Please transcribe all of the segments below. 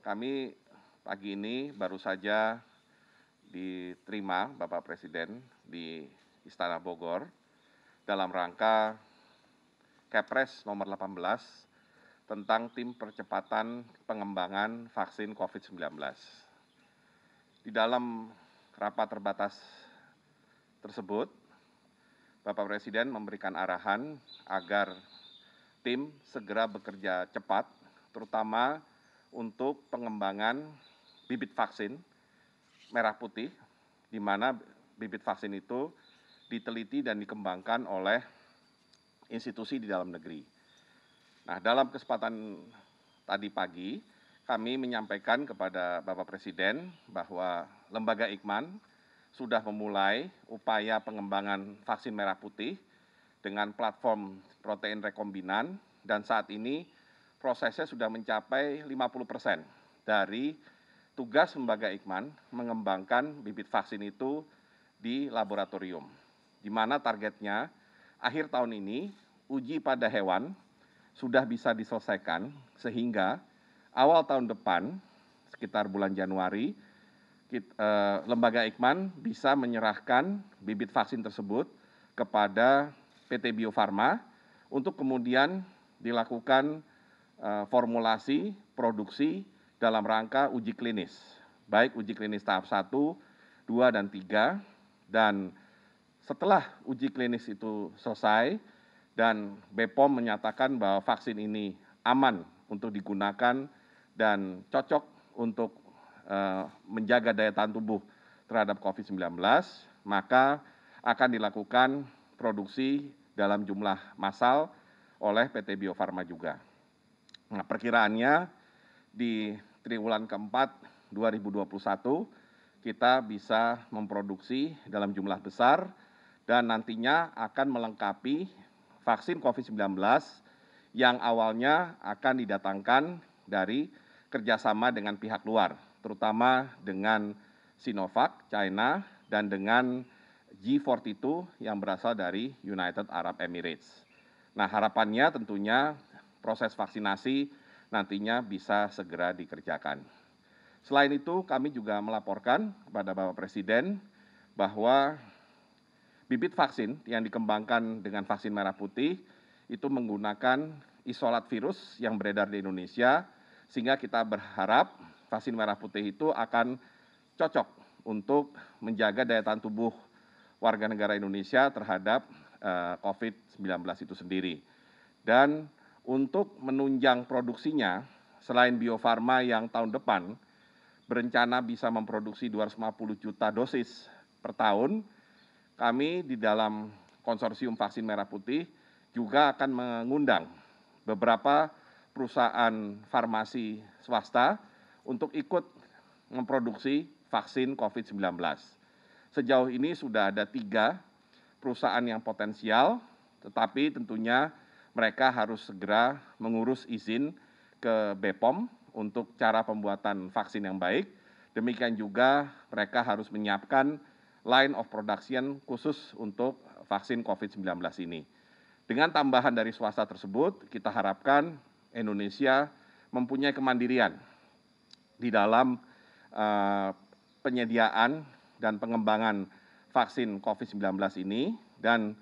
Kami pagi ini baru saja diterima Bapak Presiden di Istana Bogor dalam rangka Kepres nomor 18 tentang tim percepatan pengembangan vaksin COVID-19. Di dalam rapat terbatas tersebut, Bapak Presiden memberikan arahan agar tim segera bekerja cepat, terutama untuk pengembangan bibit vaksin merah putih, di mana bibit vaksin itu diteliti dan dikembangkan oleh institusi di dalam negeri. Nah, dalam kesempatan tadi pagi, kami menyampaikan kepada Bapak Presiden bahwa Lembaga Eijkman sudah memulai upaya pengembangan vaksin merah putih dengan platform protein rekombinan, dan saat ini prosesnya sudah mencapai 50% dari tugas Lembaga Eijkman mengembangkan bibit vaksin itu di laboratorium, di mana targetnya akhir tahun ini uji pada hewan sudah bisa diselesaikan, sehingga awal tahun depan, sekitar bulan Januari, Lembaga Eijkman bisa menyerahkan bibit vaksin tersebut kepada PT Bio Farma untuk kemudian dilakukan formulasi, produksi dalam rangka uji klinis, baik uji klinis tahap 1, 2, dan 3, dan setelah uji klinis itu selesai dan BPOM menyatakan bahwa vaksin ini aman untuk digunakan dan cocok untuk menjaga daya tahan tubuh terhadap COVID-19, maka akan dilakukan produksi dalam jumlah massal oleh PT Bio Farma juga. Nah, perkiraannya di triwulan keempat 2021 kita bisa memproduksi dalam jumlah besar dan nantinya akan melengkapi vaksin COVID-19 yang awalnya akan didatangkan dari kerjasama dengan pihak luar, terutama dengan Sinovac, China, dan dengan G42 yang berasal dari United Arab Emirates. Nah, harapannya tentunya proses vaksinasi nantinya bisa segera dikerjakan. Selain itu, kami juga melaporkan kepada Bapak Presiden bahwa bibit vaksin yang dikembangkan dengan vaksin merah putih itu menggunakan isolat virus yang beredar di Indonesia, sehingga kita berharap vaksin merah putih itu akan cocok untuk menjaga daya tahan tubuh warga negara Indonesia terhadap COVID-19 itu sendiri. Dan untuk menunjang produksinya, selain Bio Farma yang tahun depan berencana bisa memproduksi 250 juta dosis per tahun, kami di dalam konsorsium vaksin merah putih juga akan mengundang beberapa perusahaan farmasi swasta untuk ikut memproduksi vaksin COVID-19. Sejauh ini sudah ada 3 perusahaan yang potensial, tetapi tentunya mereka harus segera mengurus izin ke BPOM untuk cara pembuatan vaksin yang baik. Demikian juga mereka harus menyiapkan line of production khusus untuk vaksin COVID-19 ini. Dengan tambahan dari swasta tersebut, kita harapkan Indonesia mempunyai kemandirian di dalam penyediaan dan pengembangan vaksin COVID-19 ini, dan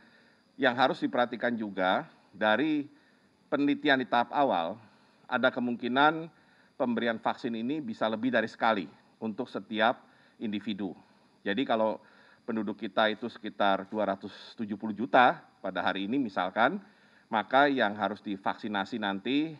yang harus diperhatikan juga dari penelitian di tahap awal, ada kemungkinan pemberian vaksin ini bisa lebih dari sekali untuk setiap individu. Jadi kalau penduduk kita itu sekitar 270 juta pada hari ini misalkan, maka yang harus divaksinasi nanti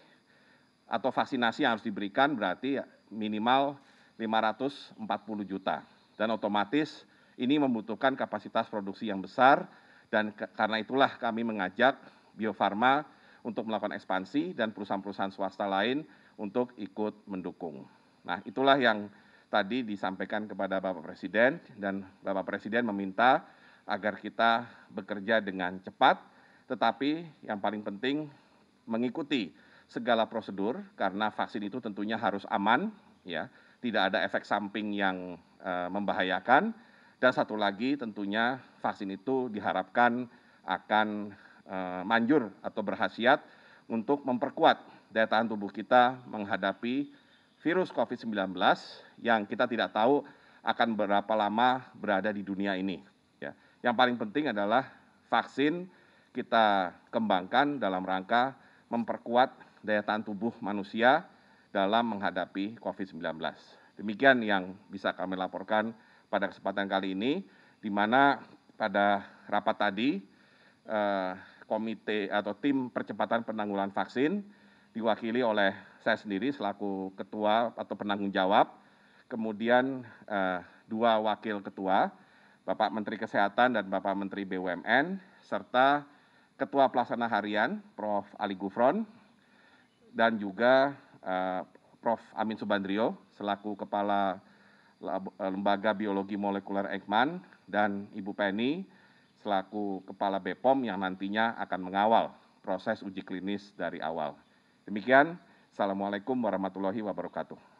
atau vaksinasi yang harus diberikan berarti minimal 540 juta. Dan otomatis ini membutuhkan kapasitas produksi yang besar, dan karena itulah kami mengajak Bio Farma untuk melakukan ekspansi dan perusahaan-perusahaan swasta lain untuk ikut mendukung. Nah, itulah yang tadi disampaikan kepada Bapak Presiden, dan Bapak Presiden meminta agar kita bekerja dengan cepat, tetapi yang paling penting mengikuti segala prosedur karena vaksin itu tentunya harus aman, ya, tidak ada efek samping yang membahayakan, dan satu lagi tentunya vaksin itu diharapkan akan manjur atau berkhasiat untuk memperkuat daya tahan tubuh kita menghadapi virus COVID-19 yang kita tidak tahu akan berapa lama berada di dunia ini. Ya. Yang paling penting adalah vaksin kita kembangkan dalam rangka memperkuat daya tahan tubuh manusia dalam menghadapi COVID-19. Demikian yang bisa kami laporkan pada kesempatan kali ini, di mana pada rapat tadi komite atau tim percepatan penanggulangan vaksin diwakili oleh saya sendiri selaku ketua atau penanggung jawab, kemudian 2 wakil ketua, Bapak Menteri Kesehatan dan Bapak Menteri BUMN, serta Ketua Pelaksana Harian, Prof. Ali Gufron, dan juga Prof. Amin Subandrio, selaku Kepala Lembaga Biologi Molekuler Eijkman, dan Ibu Penny, selaku Kepala BPOM yang nantinya akan mengawal proses uji klinis dari awal. Demikian, Assalamualaikum warahmatullahi wabarakatuh.